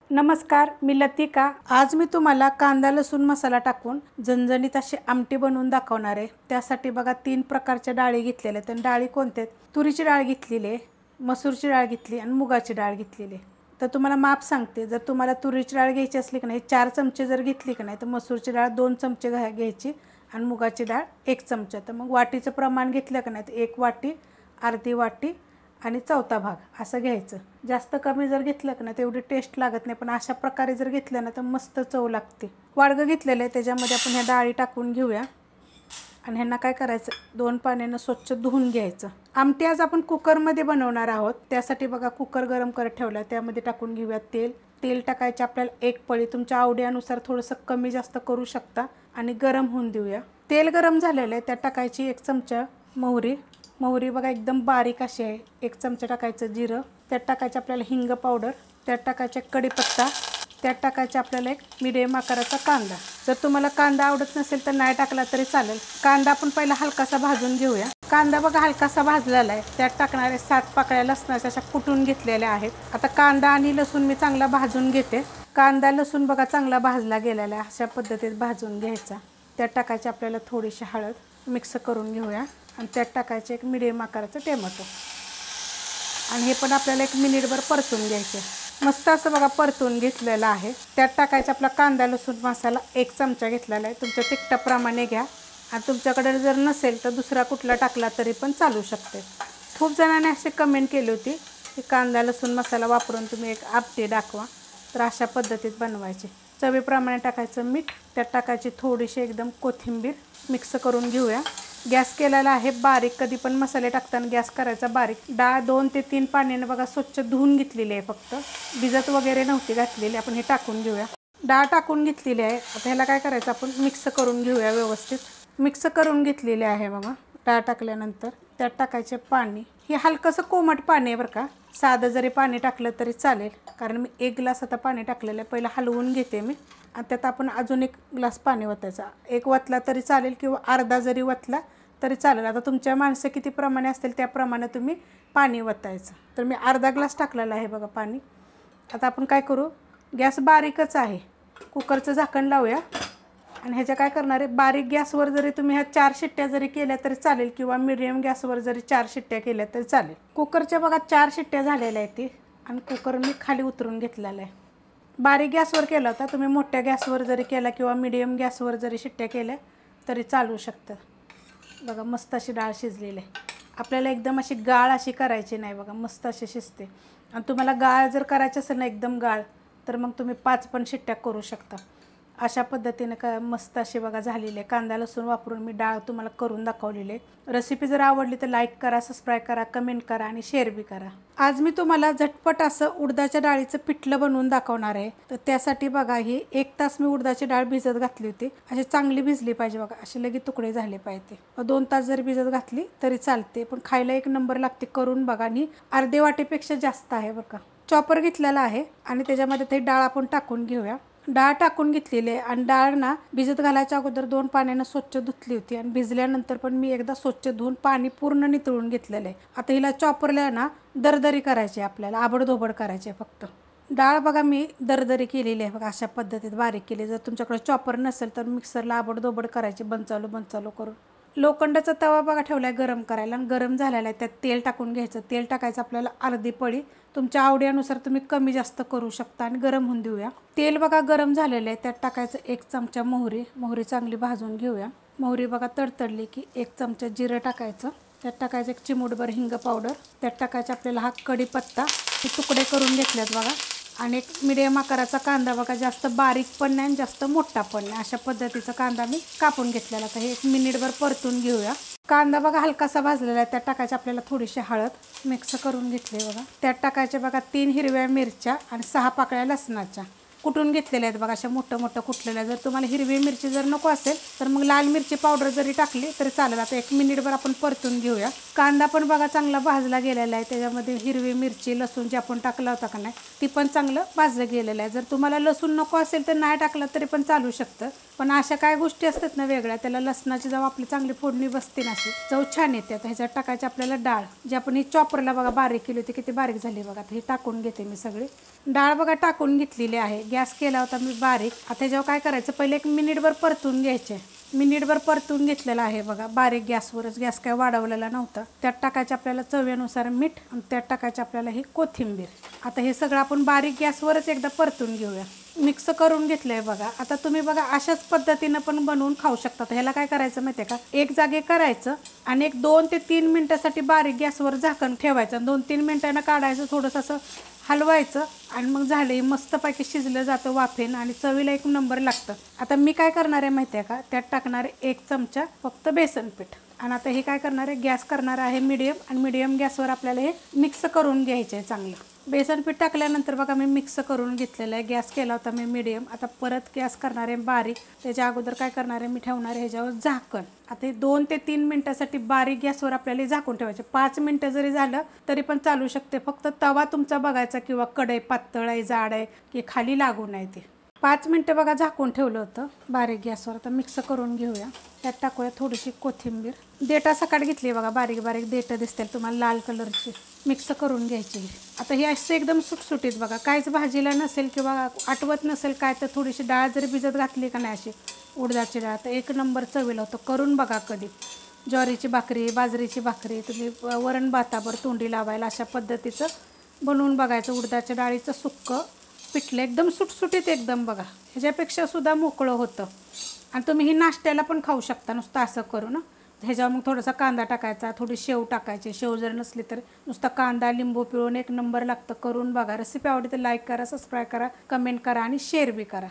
नमस्कार, मी लतिका। आज मी तुम्हाला कांदा लसूण मसाला टाकून झणझणीत अशी आमटी बनवून दाखवणार आहे। त्यासाठी बघा 3 प्रकारच्या डाळी घेतलेल्या आहेत। डाळी कोणत्या आहेत? तुरीची डाळ घेतलेली आहे, मसूरची डाळ घेतली आणि मुगाची डाळ घेतलेली आहे। तर तुम्हाला माप सांगते, जर तुम्हाला तुरीची डाळ घ्यायची असली की नाही 4 चमचे जर घेतली की नाही तर मसूरची डाळ 2 चमचे घ्यायची आणि मुगाची डाळ 1 चमचा। तर मग वाटीचं प्रमाण घेतलं की नाही तर 1 वाटी, अर्धी वाटी आणि चौथा भाग असं घ्यायचं। जास्त कमी जर घेतलं की नाही तेवढी टेस्ट लागत नाही, पण अशा प्रकारे जर घेतलं ना तर मस्त चव लागते। वाडगं घेतलेलं आहे, त्याच्यामध्ये आपण ह्या डाळी टाकून घेऊया आणि ह्यांना काय करायचं, 2 पाण्यानं स्वच्छ धुवून घ्यायचं। आमटी आज आपण कुकरमध्ये बनवणार आहोत, त्यासाठी बघा कुकर गरम करत ठेवला, त्यामध्ये टाकून घेऊया तेल टाकायचे आपल्याला 1 पळी, तुमच्या आवडीनुसार थोडंसं कमी जास्त करू शकता आणि गरम होऊन देऊया। तेल गरम झालेलं आहे, त्यात टाकायची 1 चमचा मोहरी बघा एकदम बारीक अशी आहे। 1 चमचा टाकायचं जिरं, त्यात टाकायचं आपल्याला हिंग पावडर, त्यात टाकायचं कढीपत्ता, त्यात टाकायचं आपल्याला 1 मीडियम आकाराचा कांदा। जर तुम्हाला कांदा आवडत नसेल तर नाही टाकला तरी चालेल। कांदा आपण पहिला हलकासा भाजून घेऊया। कांदा बघा हलकासा भाजलेला आहे, त्यात टाकणारे 7 पाकळ्या लसणाच्या अशा कुटून घेतलेल्या आहेत। आता कांदा आणि लसूण मी चांगला भाजून घेते। कांदा लसूण बघा चांगला भाजला गेलेला आहे, अशा पद्धतीत भाजून घ्यायचा। त्यात टाकायची आपल्याला थोडीशी हळद, मिक्स करून घेऊया आणि त्यात टाकायचे 1 मीडियम आकाराचं टोमॅटो आणि हे पण आपल्याला 1 मिनिटभर परतून घ्यायचे। मस्त असं बघा परतून घेतलेलं आहे। त्यात टाकायचा आपला कांदा लसूण मसाला 1 चमचा घेतलेला आहे, तुमच्या तिखटाप्रमाणे घ्या आणि तुमच्याकडे जर नसेल तर दुसरा कुठला टाकला तरी पण चालू शकते। खूप जणांनी अशी कमेंट केली होती की कांदा लसूण मसाला वापरून तुम्ही एक आमटी दाखवा, तर अशा पद्धतीत बनवायची। चवीप्रमाणे टाकायचं मीठ, त्यात टाकायची थोडीशी एकदम कोथिंबीर, मिक्स करून घेऊया। गॅस केलेला आहे बारीक, कधी पण मसाले टाकताना गॅस करायचा बारीक। डाळ 2 ते 3 पाण्याने बघा स्वच्छ धुवून घेतलेली आहे, फक्त भिजत वगैरे नव्हती घातलेली। आपण हे टाकून घेऊया, डाळ टाकून घेतलेली आहे। आता ह्याला काय करायचं, आपण मिक्स करून घेऊया व्यवस्थित। मिक्स करून घेतलेली आहे बघा डाळ टाकल्यानंतर। त्यात टाकायचे पाणी, हे हलकंसं कोमट पाणी आहे बरं का, साधं जरी पाणी टाकलं तरी चालेल, कारण मी 1 ग्लास आता पाणी टाकलेलं आहे। पहिला हलवून घेते मी आणि त्यात आपण अजून 1 ग्लास पाणी वतायचा। 1 वतला तरी चालेल किंवा अर्धा जरी वतला तरी चालेल। आता तुमच्या माणसं किती प्रमाणे असतील त्याप्रमाणे तुम्ही पाणी वतायचं। तर मी अर्धा ग्लास टाकलेला आहे बघा पाणी। आता आपण काय करू, गॅस बारीकच आहे, कुकरचं झाकण लावूया आणि ह्याच्या काय करणार आहे, बारीक गॅसवर जरी तुम्ही ह्या 4 शिट्ट्या जरी केल्या तरी चालेल किंवा मीडियम गॅसवर जरी 4 शिट्ट्या केल्या तरी चालेल। कुकरच्या बघा 4 शिट्ट्या झालेल्या आहेत ती, आणि कुकर मी खाली उतरून घेतलेला आहे। बारीक गॅसवर केला होता, तुम्ही मोठ्या गॅसवर जरी केला किंवा मीडियम गॅसवर जरी शिट्ट्या केल्या तरी चालू शकतं। बघा मस्त अशी डाळ शिजलेली आहे। आपल्याला एकदम अशी गाळ अशी करायची नाही बघा, मस्त अशी शिजते। आणि तुम्हाला गाळ जर करायचं असेल ना एकदम गाळ, तर मग तुम्ही 5 पण शिट्ट्या करू शकता। अशा पद्धतीने का मस्त अशी बघा झालेली आहे। कांदा लसूण वापरून मी डाळ तुम्हाला करून दाखवलेली आहे। रेसिपी जर आवडली तर लाईक करा, सबस्क्राईब करा, कमेंट करा आणि शेअर बी करा। आज मी तुम्हाला झटपट असं उडदाच्या डाळीचं पिठलं बनवून दाखवणार आहे। तर त्यासाठी बघा ही 1 तास मी उडदाची डाळ भिजत घातली होती, अशी चांगली भिजली पाहिजे बघा, असे लगेच तुकडे झाले पाहिजे। 2 तास जरी भिजत घातली तरी चालते, पण खायला 1 नंबर लागते। करून बघा, आणि अर्धे वाटीपेक्षा जास्त आहे बरं का। चॉपर घेतलेला आहे आणि त्याच्यामध्ये ते डाळ आपण टाकून घेऊया। डाळ टाकून घेतलेली आहे आणि डाळ ना भिजत घालायच्या अगोदर 2 पाण्यानं स्वच्छ धुतली होती आणि भिजल्यानंतर पण मी एकदा स्वच्छ धुवून पाणी पूर्ण नितळून घेतलेलं आहे। आता हिला चॉपरला ना दरदरी करायची, आपल्याला आबडधोबड करायची आहे फक्त। डाळ बघा मी दरदरी केलेली आहे बघा, अशा पद्धतीत बारीक केली। जर तुमच्याकडे चॉपर नसेल तर मिक्सरला आबडधोबड करायची, बंद चालू करून। लोखंडाचा तवा बघा ठेवला आहे गरम करायला, आणि गरम झालेला आहे, त्यात तेल टाकून घ्यायचं। तेल टाकायचं आपल्याला अर्धी पळी, तुमच्या आवडीनुसार तुम्ही कमी जास्त करू शकता आणि गरम होऊन देऊया। तेल बघा गरम झालेलं आहे, त्यात टाकायचं 1 चमचा मोहरी चांगली भाजून घेऊया। मोहरी बघा तडतडली की 1 चमचा जिरं टाकायचं, त्यात टाकायचं 1 चिमूटभर हिंग पावडर, त्यात टाकायचं आपल्याला हा कढीपत्ता, हे तुकडे करून घेतलेत बघा, आणि 1 मीडियम आकाराचा कांदा बघा, जास्त बारीक पण नाही आणि जास्त मोठा पण नाही, अशा पद्धतीचा कांदा मी कापून घेतलेला। तर हे 1 मिनिटभर परतून घेऊया। कांदा बघा हलकासा भाजलेला आहे, त्यात टाकायची आपल्याला थोडीशी हळद, मिक्स करून घेतली बघा। त्यात टाकायचे बघा 3 हिरव्या मिरच्या आणि 6 पाकळ्या लसणाच्या कुटून घेतलेल्या आहेत बघा, अशा मोठं कुटलेल्या। जर तुम्हाला हिरवी मिरची जर नको असेल तर मग लाल मिरची पावडर जरी टाकली तरी चालेल। आता 1 मिनिटभर आपण परतून घेऊया। कांदा पण बघा चांगला भाजला गेलेला आहे, त्याच्यामध्ये हिरवी मिरची लसूण जे आपण टाकला होता का नाही ती पण चांगलं भाजलं गेलेलं आहे। जर तुम्हाला लसूण नको असेल तर नाही टाकलं तरी पण चालू शकतं, पण अशा काय गोष्टी असतात ना वेगळ्या, त्याला लसणाची जेव्हा आपली चांगली फोडणी बसते ना अशी चव छान येते। आता ह्याच्यात टाकायची आपल्याला डाळ, जी आपण ही चॉपरला बघा बारीक केली होती, किती बारीक झाली बघा। आता ही टाकून घेते मी सगळी डाळ बघा टाकून घेतलेली आहे. गॅस केला होता मी बारीक. आता ह्याच्यावर काय करायचं, पहिले 1 मिनिटभर परतून घ्यायचे. मिनिटभर परतून घेतलेला आहे बघा, बारीक गॅसवरच. गॅस काय वाढवलेला नव्हता. त्यात टाकायचे आपल्याला चवीनुसार मीठ आणि त्यात टाकायचे आपल्याला ही कोथिंबीर. आता हे सगळं आपण बारीक गॅसवरच एकदा परतून घेऊया. मिक्स करून घेतलंय बघा. आता तुम्ही बघा अशाच पद्धतीनं पण बनवून खाऊ शकता. ह्याला काय करायचं माहिती आहे का, एक जागे करायचं आणि एक 2 ते 3 मिनिटासाठी बारीक गॅसवर झाकण ठेवायचं. 2-3 मिनिटांना काढायचं, थोडंसं असं हलवायचं आणि मग झालं. मस्तपैकी शिजलं जातं वाफेनं आणि चवीला एक नंबर लागतं. आता मी काय करणार आहे माहिती आहे का, त्यात टाकणार आहे 1 चमचा फक्त बेसन पीठ. आणि आता हे काय करणार आहे, गॅस करणार आहे मीडियम. आणि मीडियम गॅसवर आपल्याला हे मिक्स करून घ्यायचं आहे चांगलं. बेसन पीठ टाकल्यानंतर बघा मी मिक्स करून घेतलेलं आहे. गॅस केला होता मी मीडियम. आता परत गॅस करणार आहे बारीक. त्याच्या अगोदर काय करणार आहे, मी ठेवणार आहे ह्याच्यावर झाकण. आता हे 2 ते 3 मिनिटासाठी बारीक गॅसवर आपल्याला झाकून ठेवायचे. 5 मिनिटं जरी झालं तरी पण चालू शकते. फक्त तवा तुमचा बघायचा किंवा कढई पातळ आहे, जाड आहे की खाली लागू नये ते. 5 मिनिटं बघा झाकून ठेवलं होतं बारीक गॅसवर. आता मिक्स करून घेऊया. त्यात टाकूया थोडीशी कोथिंबीर. देठा सकाळ घेतली बघा, बारीक बारीक देठं दिसतील तुम्हाला लाल कलरची. मिक्स करून घ्यायची. आता ही अशी एकदम सुटसुटीत बघा, काहीच भाजीला नसेल किंवा आठवत नसेल काय तर थोडीशी डाळ जरी भिजत घातली का नाही अशी उडदाची डाळ, तर एक नंबर चवीला होतं. करून बघा कधी. ज्वारीची भाकरी, बाजरीची भाकरी, तुम्ही वरण भातावर तोंडी लावायला अशा पद्धतीचं बनवून बघायचं. उडदाच्या डाळीचं सुक्कं पिठलं एकदम सुटसुटीत एकदम बघा, ह्याच्यापेक्षा सुद्धा मोकळं होतं. आणि तुम्ही ही नाश्त्याला पण खाऊ शकता नुसतं असं करून. ह्याच्यावर मग थोडासा कांदा टाकायचा, थोडी शेव टाकायची. शेव जर नसली तर नुसता कांदा लिंबू पिळून एक नंबर लागतं. करून बघा. रेसिपी आवडली तर लाईक करा, सबस्क्राईब करा, कमेंट करा आणि शेअर बी करा.